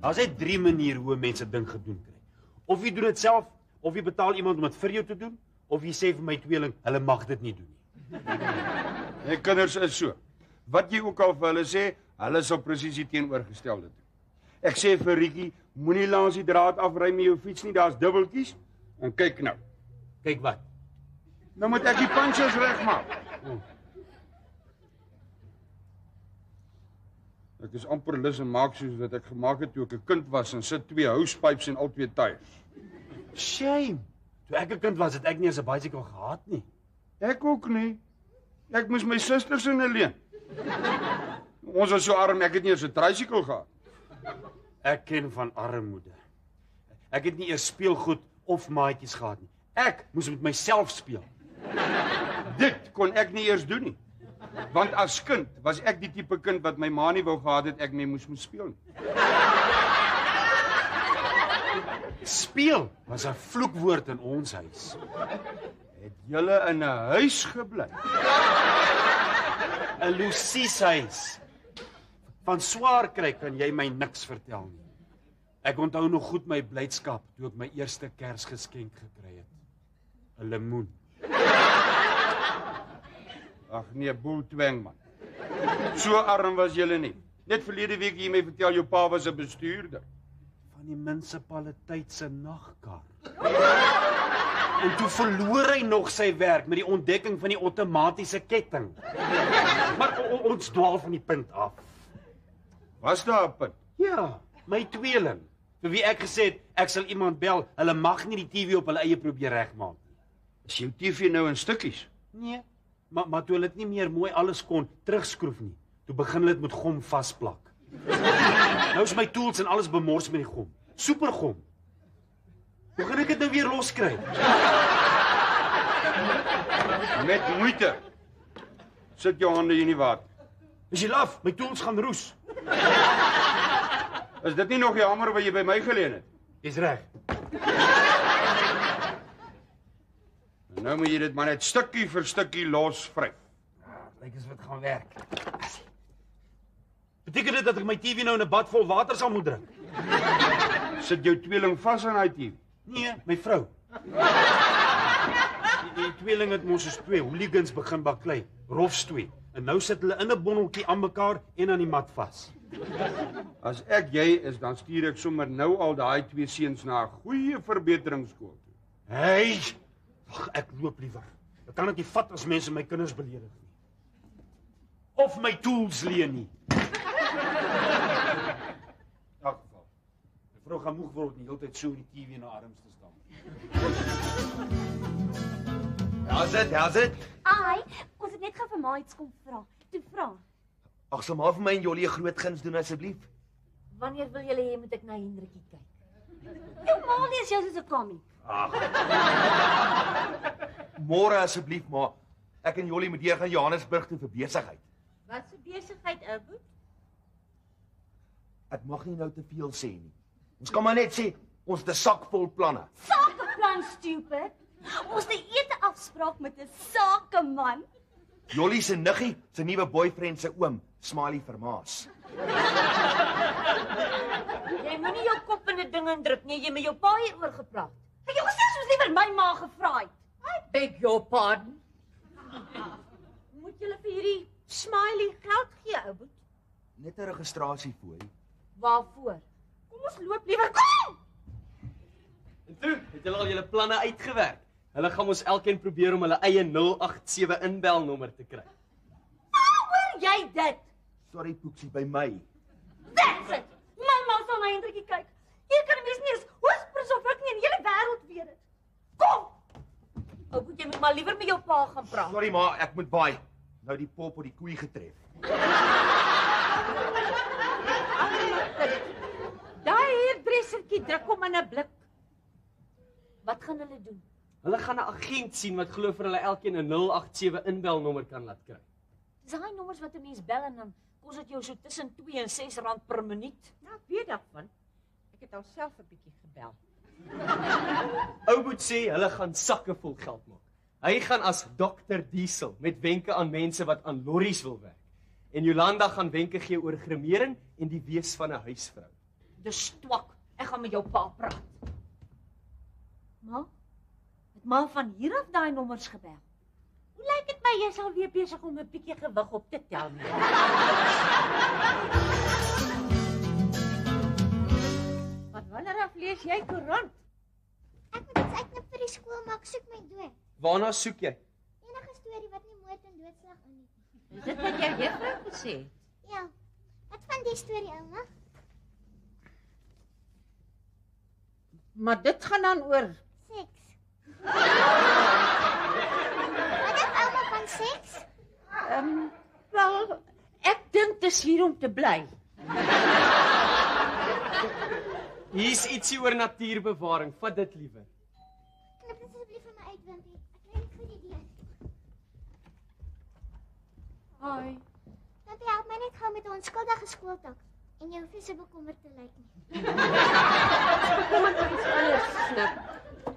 Daar's net 3 maniere hoe mense ding gedoen kry. Of jy doen dit self, of jy betaal iemand om dit vir jou te doen, of jy sê vir my tweeling, hulle mag dit nie doen nie. En kinders is so. Wat jy ook al vir hulle sê, hulle sal presies die teenoorgestelde doen. Ek sê vir Riekie, moenie langs die draad afry met jou fiets nie, daar's dubbeltjies. En kyk nou. Kyk wat? Nou moet ek die punches regmaak. Ek is amper lus en maak soos wat ek gemaak het toe ek 'n kind was en sit 2 housepipes en al 2 tyres. Shame. Toe ek 'n kind was, het ek nie eens 'n bicycle gehad nie. Ek ook nie. Ek moes my susters in 'n leen. Ons was so arm, ek het nie eens 'n tricycle gehad. Ek ken van armoede. Ek het nie eers speelgoed of maatjies gehad nie. Ek moes met myself speel. Dit kon ek nie eers doen nie. Want as kind was ek die tipe kind wat my ma nie wou gehad het ek mee moes speel nie. Speel was 'n vloekwoord in ons huis. Het julle in 'n huis gebly? 'n Lucies huis. Van swaar kry kan jy my niks vertel nie. Ek onthou nog goed my blydskap toe ek my eerste Kersgeskenk gekry het. 'n Lemoen. Ag nee, boeltweng man. So arm was julle nie. Net verlede week jy my vertel jou pa was 'n bestuurder van die munisipaliteit se nagkar. En toe verloor hy nog sy werk met die ontdekking van die outomatiese ketting. Maar ons dwaal van die punt af. Was daar 'n punt? Ja, my tweeling, vir wie ek gesê het ek sal iemand bel, hulle mag nie die TV op hulle eie probeer regmaak nie. Is jou TV nou in stukkies? Nee, maar toe hulle dit nie meer mooi alles kon terugskroef nie, toe begin hulle dit met gom vasplak. Nou is my tools en alles bemors met die gom. Supergom. Hoe gaan ek dit nou weer loskry? Met moeite. Sit jou hande in die water. Is jy laf? My tools gaan roes. Is dit nie nog die hamer wat jy by my geleen het? Dis reg. En nou moet jy dit maar net stukkie vir stukkie losvryf. Lyk as wat gaan werk. Beteken dit dat ek my TV nou in 'n bad vol water sal moet drink? Sit jou tweeling vas aan daai TV? Nee, my vrou. Die tweeling het mos soos 2 hooligans begin baklei, rofs 2. En nou sit hulle in 'n bonneltjie aan mekaar en aan die mat vas. As ek jy is, dan stuur ek sommer nou al daai 2 seuns na 'n goeie verbeteringsskool toe. Hey! Ag, ek loop liewer. Ek kan dit nie vat as mense my kinders beledig nie. Of my tools leen nie. In elk geval. My vrou gaan moeg word die hele tyd so die TV in haar arms te staan. How's it? Ai, ons het net gou vir ma iets kom vra. Toe vra. Ag, sal maar vir my en Jollie 'n groot guns doen asseblief. Wanneer wil julle hê moet ek na Hendrikie kyk? Jou ma lees jou soos 'n kommie. Môre asseblief, maar ek en Jollie moet deur gaan Johannesburg toe vir besigheid. Wat se besigheid, Ouboet? Ek mag nie nou te veel sê nie. Ons kan maar net sê ons het 'n sak vol planne. Sakeplan, stupid. Ons het 'n ete afspraak met 'n sakeman. Jollie se niggie, sy nuwe boyfriend se oom, Smiley Vermaas. Jy moenie jou kop in 'n ding indruk nie, jy met jou pa hieroor gepraat. Ek jy gesê soos liewer my ma gevra het. I beg your pardon. Moet julle vir hierdie Smiley geld gee, Ouboet? Net 'n registrasiefooi. Waarvoor? Kom ons loop liewer. Kom! En toe, het julle al julle planne uitgewerk. Hulle gaan ons elkeen probeer om hulle eie 087 inbelnommer te kry. Waar hoor jy dit? Sorry Poeksie, by my. That's it! My ma sal na Hendrikie kyk. Hier kan 'n mens nie eens hoespers of ek nie in die hele wêreld weet dit. Kom! Ouboet, jy moet maar liewer met jou pa gaan praat. Sorry ma, ek moet baai. Nou die pop op die koei getref. Daai hairdressertjie druk hom in 'n blik. Wat gaan hulle doen? Hulle gaan 'n agent sien wat glo vir hulle elkeen 'n 087 inbelnommer kan laat kry. Dis daai nommers wat 'n mens bel en dan kos dit jou so tussen 2 en 6 rand per minuut. Ja, ek weet daarvan. Ek het alself 'n bietjie gebel. Ouboet sê hulle gaan sakke vol geld maak. Hy gaan as Dr. Diesel met wenke aan mense wat aan lorries wil werk. En Jolanda gaan wenke gee oor grimering en die wees van 'n huisvrou. Dis twak. Ek gaan met jou pa praat. Ma? Het ma van hier af daai nommers gebel? Hoe lyk dit my jy sal weer besig om 'n bietjie gewig op te tel nie? Wanneer af lees jy koerant? Ek moet iets uitknip vir die skool, maar ek soek my dood. Waarna soek jy? Enige storie wat nie moord en doodslag in het. Is dit wat jou juffrou gesê het? Ja, wat van die storie, ouma? Maar dit gaan dan oor Seks. Wat is ouma van seks? Wel, ek dink dis hier om te bly. Hier's ietsie oor natuurbewaring. Vat dit liewer. Knip dit asseblief vir my uit, Wimpie. Ek kry nie goed idee. Hoi. Wimpie, help my net gou met 'n onskuldige skooltak. En jy hoef nie so bekommerd te lyk nie. kom maar iets anders snap.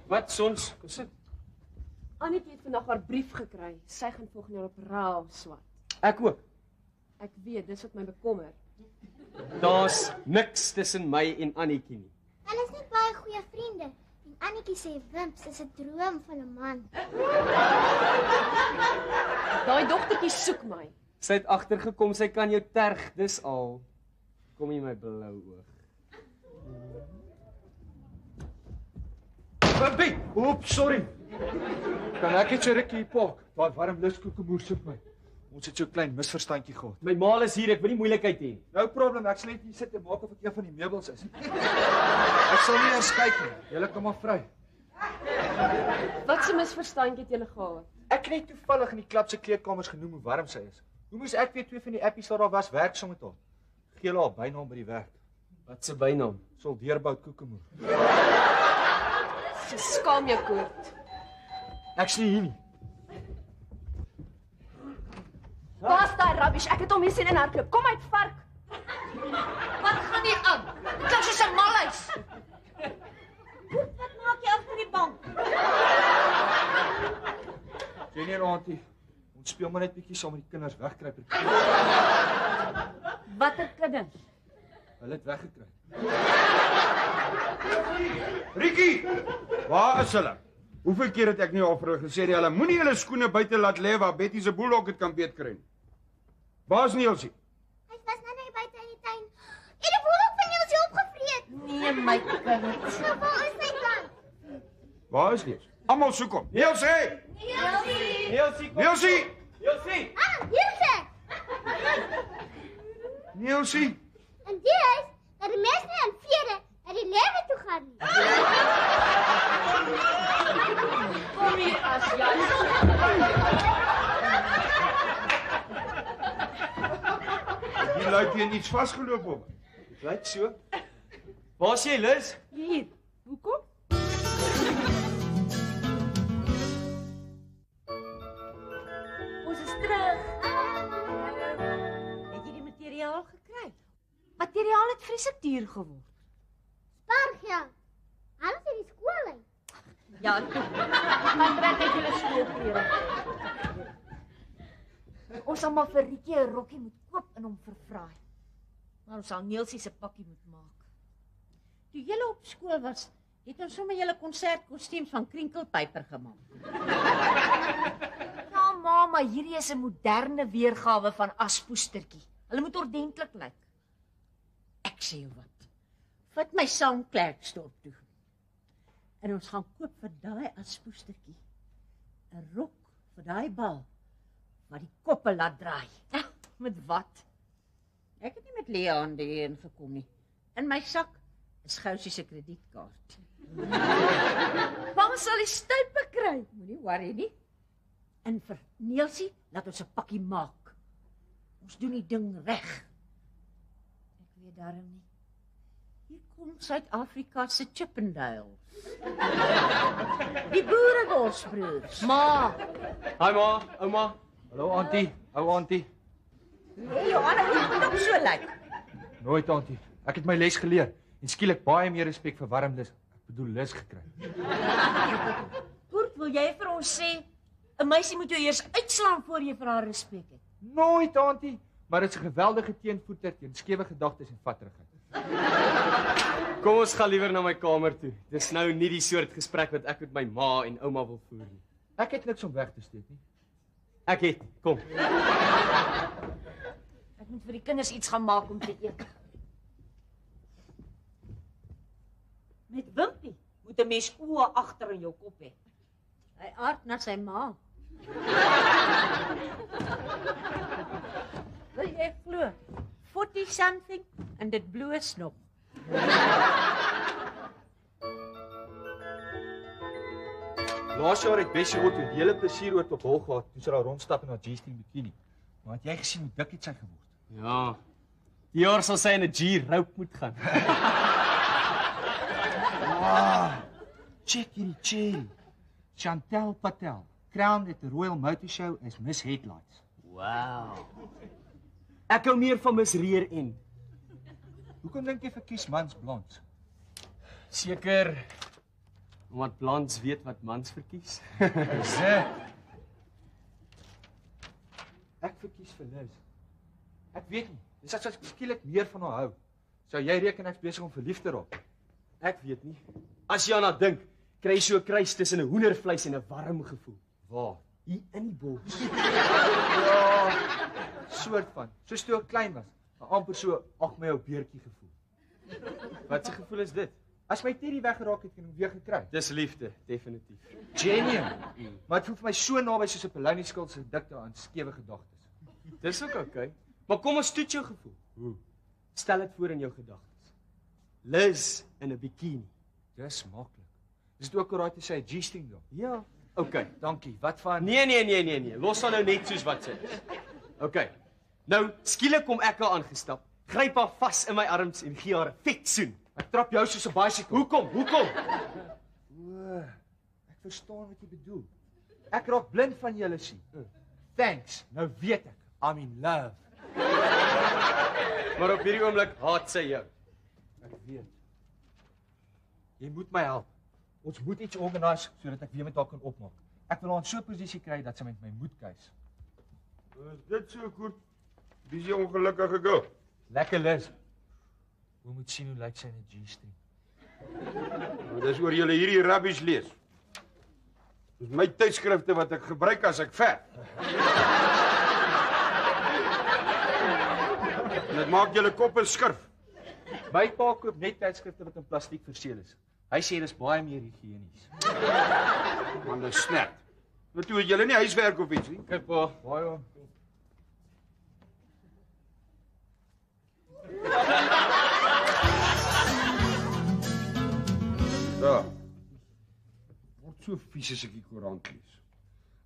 Wat sons? Kom sit. Annetjie het vandag haar brief gekry. Sy gaan volgende jaar op raal swat. Ek ook. Ek weet, dis wat my bekommer. Daar's niks tussen my en Annetjie nie. Hulle is net baie goeie vriende. En Annetjie sê Wimps is 'n droom van 'n man. Daai dogtertjie soek my. Sy het agtergekom sy kan jou terg, dis al. Kom hier my blou oog. Wimpie, oep, sorry. Kan ek net so rukkie hier park? Daai warm luskoekemoer soek my. Ons het so 'n klein misverstandjie gehad. My ma is hier, ek wil nie moeilikheid hê nie. No problem, ek sal net hier sit en maak of ek een van die meubels is. Ek sal nie eers kyk nie. Julle kom maar vry. Wat 'n misverstandjie het julle gehad? Ek het net toevallig in die klap se kleedkamers genoem hoe warm sy is. Hoe moes ek weet twee van die appies wat daar was werk saam met haar? Gee hulle haar bynaam by die werk. Wat se bynaam? Soldeerbout koekemoer. Skaam jou koord. Ek's nie hier nie. Pas daai rubbish. Ek het hom hier sien in hardloop. Kom uit, vark. Wat gaan hier aan? Dit klink soos 'n malhuis. Wat maak jy agter die bank? Jenny en auntie, ons speel maar net bietjie saam met die kinders wegkruiper. Watter kinders? Hulle het weggekruip. Ricky, waar is hulle? Hoeveel keer het ek nie al vir hulle gesê nie, hulle moenie hulle skoene buite laat lê waar Betty se boelhok dit kan beet kry nie. Waar is Nielsie? Hy was nou net buite in die tuin. Het die wolk van Nielsie opgevreet. Nee, my kind. Nou, waar is hy dan? Waar is Nielsie? Almal soek hom. Nielsie! Nielsie, Nielsie! Nielsie. Ah, hier is hy. Nielsie! En dit is dat die mens nie aan vrede en die lewe toe gaan nie. Kom hier as jy. Hier lyk jy iets vasgeloop op. Dit lyk so. Waar's jy, Liz? Hier. Hoekom? Ons is terug. Het jy die materiaal gekry? Materiaal het vreeslik duur geword. Spargia. Alles in die skool uit. Ja, gaan trek net julle skoolklere. Ons sal maar vir Rietjie 'n rokkie moet koop en hom vervraai. Maar ons sal Neelsie se pakkie moet maak. Toe julle op skool was, het ons sommer julle konsertkostuums van krinkelpyper gemaak. Ja, maar hierdie is 'n moderne weergawe van Aspoestertjie. Hulle moet ordentlik lyk. Ek sê jou wat. Vat my saam Klerksdorp toe. En ons gaan koop vir daai Aspoestertjie 'n rok vir daai bal wat die koppe laat draai. Met wat? Ek het nie met Leon hierheen gekom nie. In my sak is Gousie se kredietkaart. Waar sal die stuipe kry? Moenie worry nie. En vir Neelsie laat ons 'n pakkie maak. Ons doen die ding reg. Ek weet darm nie. Hier kom Suid-Afrika se Chippendales. Die Boereworsbroers. Ma. Hi ma, ouma. Hallo auntie, ou auntie. Nee, Johanna, jy moet ook so lyk. Nooit auntie. Ek het my les geleer en skielik baie meer respek vir warm lus. Ek bedoel lus gekry. Koert, wil jy vir ons sê 'n meisie moet jou eers uitslaan voor jy vir haar respek het? Nooit auntie, maar dit is 'n geweldige teenvoeter teen skewe gedagtes en vatterigheid. Kom ons gaan liewer na my kamer toe. Dis nou nie die soort gesprek wat ek met my ma en ouma wil voer nie. Ek het niks om weg te steek nie. Ek het, kom. Ek moet vir die kinders iets gaan maak om te eet. Met Wimpie moet 'n mens oë agter in jou kop hê. Hy aard na sy ma. Wil jy glo? 40 something en dit bloos nog. Laas jaar het Bessie Otto die hele plesier oor op hol gehad toe sy daar rondstap in haar G-string bikini. Maar het jy gesien hoe dik het sy geword? Ja. Die jaar sal sy in 'n G-rope moet gaan. Check hierdie cherry. Chantel Patel, crowned at the Royal Motor Show as Miss Headlights. Wow. Ek hou meer van Miss Rear End. Hoekom dink jy verkies mans blonds? Seker omdat blonds weet wat mans verkies. Dis dit. Ek verkies vir Liz. Ek weet nie, dis as ek skielik meer van haar hou. Sou jy reken ek's besig om verlief te raak? Ek weet nie. As jy daarna dink, kry jy so 'n kruis tussen 'n hoendervleis en 'n warm gevoel. Waar? Hier in die bors. Ja, soort van. Soos toe ek klein was, amper so ag my ou beertjie gevoel. Wat 'n gevoel is dit? As my Teddy weggeraak het, kan ek hom weer gekry. Dis liefde, definitief. Genuine. Maar dit voel vir my so naby soos 'n Polony skuld se dikte aan skewe gedagtes. Dis ook okay. Maar kom ons toets jou gevoel. Hoe? Stel dit voor in jou gedagtes. Liz in 'n bikini. Dis maklik. Dis dit ook alraai te sê 'n G-string dra? Ja. Okay. Dankie. Wat van Nee. Los haar nou net soos wat sy is. Okay. Nou, skielik kom ek haar aangestap, gryp haar vas in my arms en gee haar 'n vet soen. Ek trap jou soos 'n bicycle. Hoekom? O, ek verstaan wat jy bedoel. Ek raak blind van julle sien. Thanks. Nou weet ek. I'm in love. Maar op hierdie oomblik haat sy jou. Ek weet. Jy moet my help. Ons moet iets organise sodat ek weer met haar kan opmaak. Ek wil haar in so 'n posisie kry dat sy met my moet kuis. Is dit so goed? Dis die ongelukkige girl. Lekker Liz. Hoe moet sien hoe lyk sy in 'n G-string? Nou, dis oor julle hierdie rubbish lees. Dis my tydskrifte wat ek gebruik as ek verf. En dit maak julle koppe skurf. My pa koop net tydskrifte wat in plastiek verseël is. Hy sê dis baie meer higiënies. Man, dis snert. Nou toe het julle nie huiswerk of iets nie. Kyk pa. Baie. Ja. Word so vies as ek die koerant lees.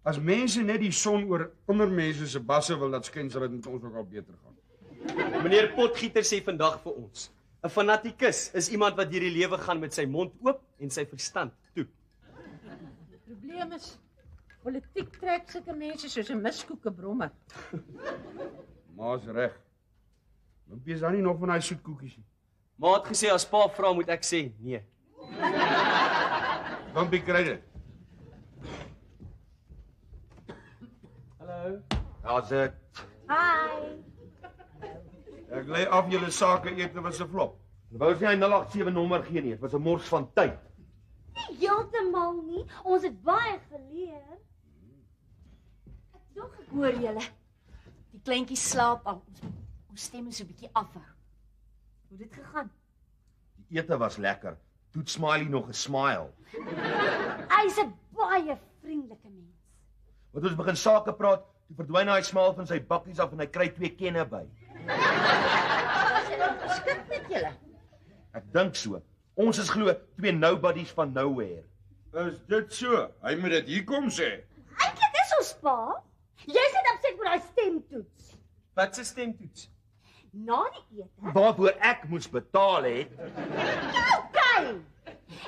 As mense net die son oor ander mense se basse wil laat skyn, sal dit met ons ook al beter gaan. Meneer Potgieter sê vandag vir ons: 'n fanatikus is iemand wat deur die lewe gaan met sy mond oop en sy verstand toe. Die probleem is politiek trek sulke mense soos 'n miskoekebrommer. Ma's reg. Wimpie is dan nie nog van daai soet koekies nie. Ma het gesê as pa vra moet ek sê nee. Wimpie kry dit. Hallo. Daar's dit. Hi. Ek lê af julle sake ete was 'n flop. Wou ons nie hy 087 nommer gee nie. Dit was 'n mors van tyd. Nie heeltemal nie. Ons het baie geleer. Dog ek hoor julle. Die kleintjie slaap al. Ons stem is so 'n bietjie afhou. Hoe het dit gegaan? Die ete was lekker. Toe Smiley nog 'n smile. Hy's 'n baie vriendelike mens. Want ons begin sake praat, toe verdwyn hy smile van sy bakkies af en hy kry 2 kenne by. Was jy nou geskik met julle? Ek dink so. Ons is glo 2 nobodies van nowhere. Is dit so? Hy moet dit hier kom sê. Eintlik is ons pa. Jy sit opset vir daai stemtoets. Wat 'n stemtoets? Na die ete. Waarvoor ek moes betaal het. Okay.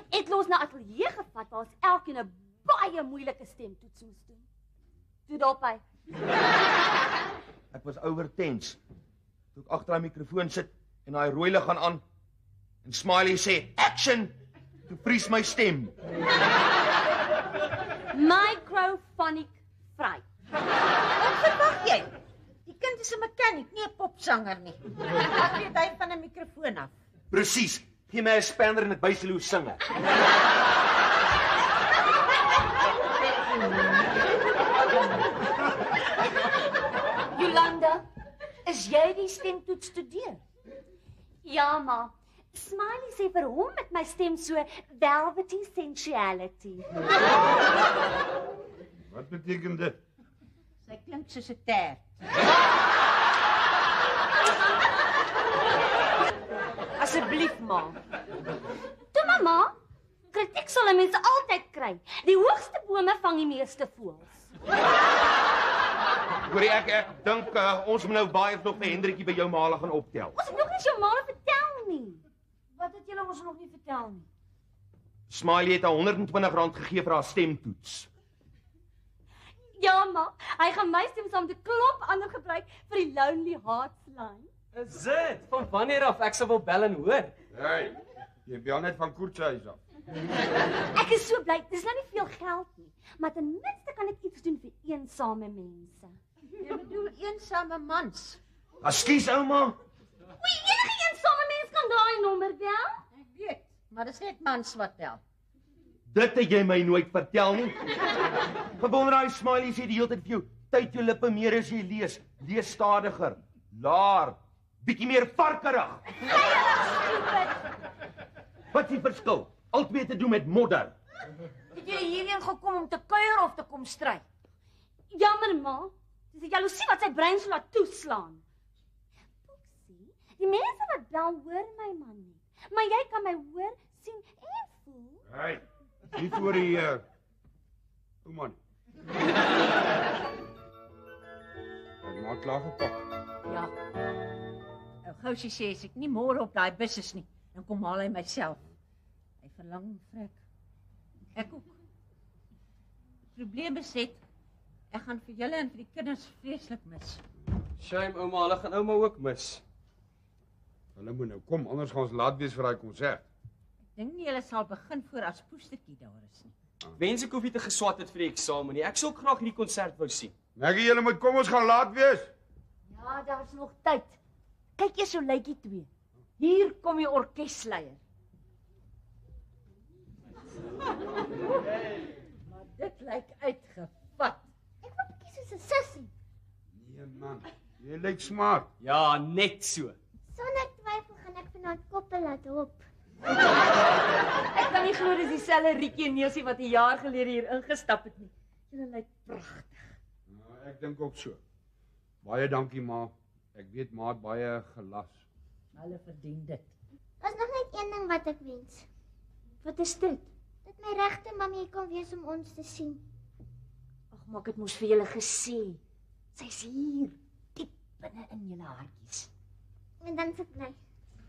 Het ons na ateljee gevat waar ons elkeen 'n baie moeilike stemtoets moes doen. Toe dop hy. Ek was overtense. Toe ek agter die mikrofoon sit en daai rooi lig gaan aan en Smiley sê action, toe vries my stem. Microphonic vry. Wat verwag jy? Die kind is 'n mechanic, nie 'n popsanger nie. Ek weet hy van 'n mikrofoon af. Presies. Gee my 'n spanner en ek wys julle hoe sing ek. Jolanda, is jy die stemtoets studeer? Ja, ma. Smiley sê vir hom met my stem so velvety sensuality. Wat beteken dit? Sy klink soos 'n tert. Asseblief, ma. Toe mamma, kritiek sal 'n mens altyd kry. Die hoogste bome vang die meeste voëls. Hoorie, ek dink ons moet nou baie nog vir Hendrikie by jou ma gaan optel. Ons het nog nie jou ma vertel nie. Wat het julle ons nog nie vertel nie? Smiley het haar R120 gegee vir haar stemtoets. Ja, ma, hy gaan my stem saam met 'n klomp ander gebruik vir die Lonely Hearts lyn. Is dit? Van wanneer af? Ek sal wel bel en hoor. Hey, jy bel net van Koorthuis af. Ek is so bly, dis nou nie veel geld nie, maar ten minste kan ek iets doen vir eensame mense. Jy bedoel eensame mans. Ekskuus ouma. Wie enige eensame mens kan daai nommer bel? Ek weet, maar dis net mans wat tel. Dit het jy my nooit vertel nie. Gewonder daai Smiley sê die hele tyd vir jou, tyd jou lippe meer as jy lees. Lees stadiger. Laar. Bietjie meer varkerig. Wat is die verskil? Albei te doen met modder. Het jy hierheen gekom om te kuier of te kom stry? Jammer, ma. Dis die jaloesie wat sy brein so laat toeslaan. Poeksie, die mense wat bel hoor my man nie. Maar jy kan my hoor, sien en voel. Hey, nie voor die ouma nie. Ek maak klaar gepak. Ja. Ou Gousie sê as ek nie môre op daai bus is nie, dan kom haal hy myself. Hy verlang vrek. Ek ook. Probleem is net, ek gaan vir julle en vir die kinders vreeslik mis. Shame, ouma, hulle gaan ouma ook mis. Hulle moet nou kom, anders gaan ons laat wees vir daai konsert. Ek dink nie julle sal begin voor as poestertjie daar is nie. Wens ek hoef nie te geswat het vir die eksamen nie. Ek sou ook graag hierdie konsert wou sien. Maggie, julle moet kom, ons gaan laat wees. Ja, daar's nog tyd. Kyk eers so lyk die twee. Hier kom die orkesleier. Maar dit lyk uitgevat. Ek wil bietjie soos 'n sussie. Nee man, jy lyk smart. Ja, net so. Sonder twyfel gaan ek vanaand koppe laat hop. Ek kan nie glo dis dieselfde Rietjie en Neelsie wat 'n jaar gelede hier ingestap het nie. Julle lyk pragtig. Nou, ek dink ook so. Baie dankie ma. Ek weet ma het baie gelas. Hulle verdien dit. Daar's nog net een ding wat ek wens. Wat is dit? Dat my regte mamma hier kom wees om ons te sien. Ag, maar ek het mos vir julle gesê. Sy's hier, diep binne in julle hartjies. En dan se bly.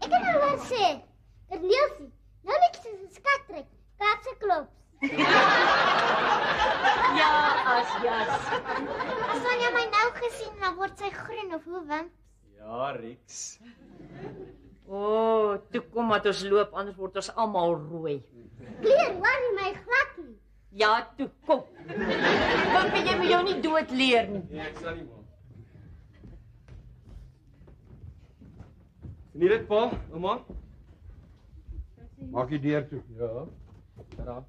Ek het nou wat sê. Dit Leelsie. Nou net soos 'n skattrek. Kaapse klops. Ja, as jas. As Sonja my nou gesien, dan word sy groen of hoe wimp. Ja, Rex. Toe kom dat ons loop, anders word ons almal rooi. Kleer, worry my glad nie. Ja, toe kom. Wimpie, jy moet jou nie dood leer nie. Nee, ek sal nie maar. Geniet dit, pa, ouma? Maak die deur toe. Ja. Daar.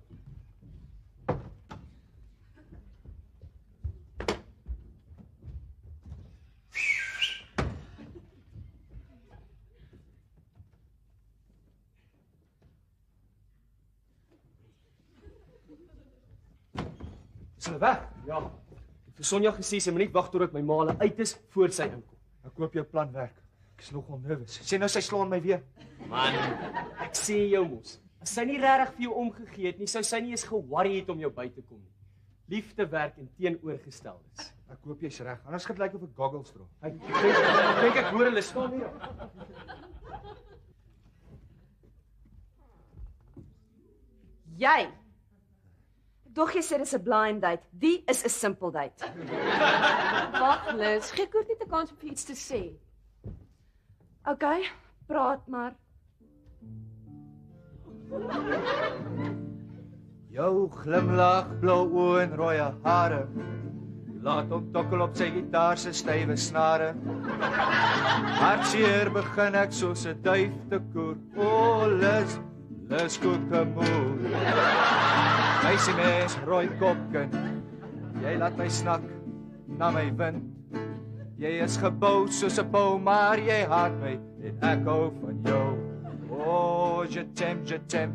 Is hulle weg? Ja. Ek het vir Sonja gesê sy moet net wag totdat my ma hulle uit is voor sy inkom. Ek hoop jou plan werk. Ek is nogal nervus. Sê nou sy slaan my weer. Man, ek sê jou mos. As sy nie regtig vir jou omgegee het nie, sou sy nie eens ge-worry het om jou by te kom nie. Liefde werk en teenoorgesteldes. Ek hoop jy's reg. Anders gaan dit lyk of ek goggles dra. Ek dink ek hoor hulle staan hier. Jy. Dog jy sê dis 'n blind date. Die is 'n simple date. Wag, Liz, gee Koert net 'n kans om vir iets te sê. OK, praat maar. Jou glimlag, blou oë en rooi hare Laat hom tokkel op sy gitaar se stywe snare. Hartseer begin ek soos 'n duif te koer. O, Lis koekemoer. Meisie mens, rooi kopkind, jy laat my snak na my wind. Jy is gebou soos 'n bou, maar jy haat my en ek hou van jou. Oh, je t'aime,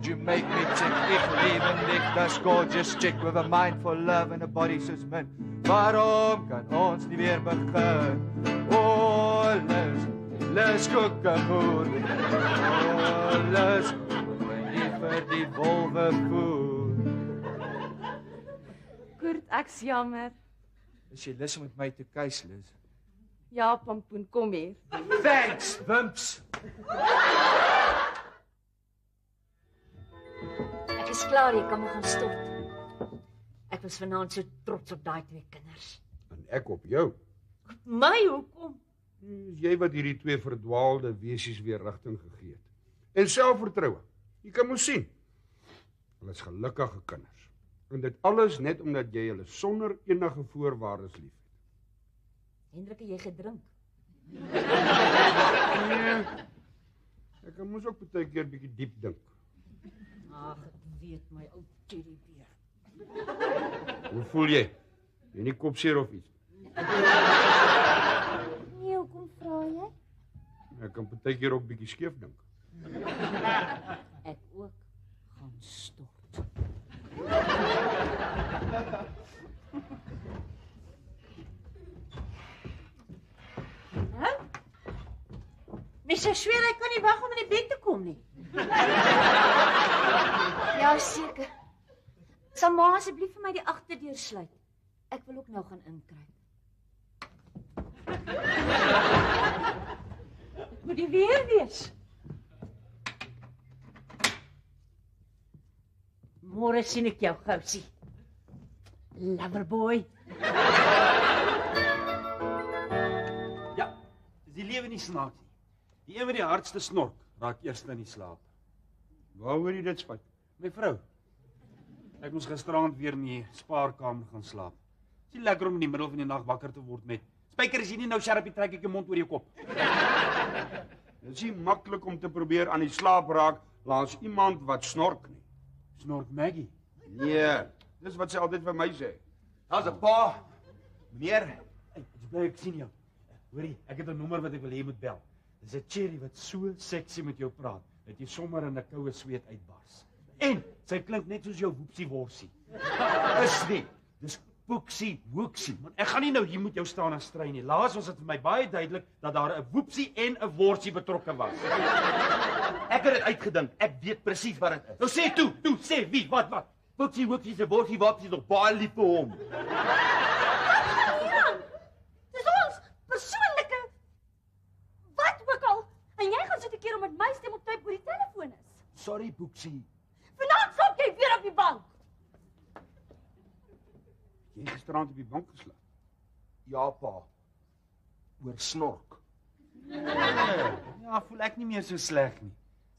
you make me tick. Ik liebe dich, das gorgeous chick with a mind for love and a body soos min. Waarom kan ons nie weer begin? Oh, Lis koekemoer. Oh, Lis, vir die wolwe voer. Kurt, ek's jammer. Is jy lus om met my te kuis, Lis? Ja, Pampoen, kom hier. Thanks, Wimps. Ek is klaar, jy kan my gaan stort. Ek was vanaand so trots op daai 2 kinders. En ek op jou. My, hoekom? Jy wat hierdie 2 verdwaalde wesies weer rigting gegee het. En selfvertroue. Jy kan mos sien. Hulle is gelukkige kinders. En dit alles net omdat jy hulle sonder enige voorwaardes liefhet. Hendrik, het jy gedrink? Nee. Ek kan mos ook baie keer bietjie diep dink. Ag, ek weet my ou teddybeer. Hoe voel jy? Jy nie kopseer of iets? Nee, hoekom vra jy? Ek kan baie keer ook bietjie skeef dink. Ek ook gaan stort. Mens sweer hy kan nie wag om in die bed te kom nie. Ja, seker. Sal ma asseblief vir my die agterdeur sluit? Ek wil ook nou gaan inkruip. Moet die weer wees. Môre sien ek jou, Gousie. Loverboy. Ja, dis die lewe nie snaaks nie. Die een met die hardste snork raak eers in die slaap. Waaroor jy dit spyt? My vrou. Ek moes gisteraand weer in die spaarkamer gaan slaap. Dis nie lekker om in die middel van die nag wakker te word met Spyker, as jy nie nou sharpie trek ek jou mond oor jou kop. Dit is nie maklik om te probeer aan die slaap raak langs iemand wat snork nie. Snork Maggie. Nee, dis wat sy altyd vir my sê. Daar's 'n pa. Meneer, Hey, ek sien jou. Hoorie, ek het 'n nommer wat ek wil hê jy moet bel. Dis 'n cherry wat so sexy met jou praat, dat jy sommer in 'n koue sweet uitbars. En sy klink net soos jou woepsie worsie. is nie. Dis Poeksie, woeksie. Man, ek gaan nie nou hier met jou staan en stry nie. Laas was dit vir my baie duidelik dat daar 'n woepsie en 'n worsie betrokke was. Ek het dit uitgedink. Ek weet presies wat dit is. Nou sê toe, sê wie, wat? Poeksie, woeksie se worsie waapsie nog baie lief vir hom. Dis ons persoonlike wat ook al. En jy gaan sit 'n keer om met my stem op tyd oor die telefoon is. Sorry, Poeksie. Vanaand sop jy weer op die bank. Jy gisterand op die bank geslaap. Ja, pa. Oor snork. Ja, voel ek nie meer so sleg nie.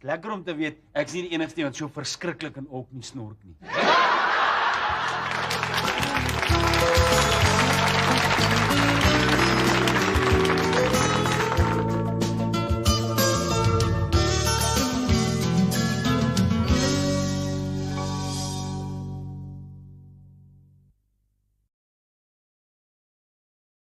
Lekker om te weet, ek is nie die enigste wat so verskriklik en ook nie snork nie.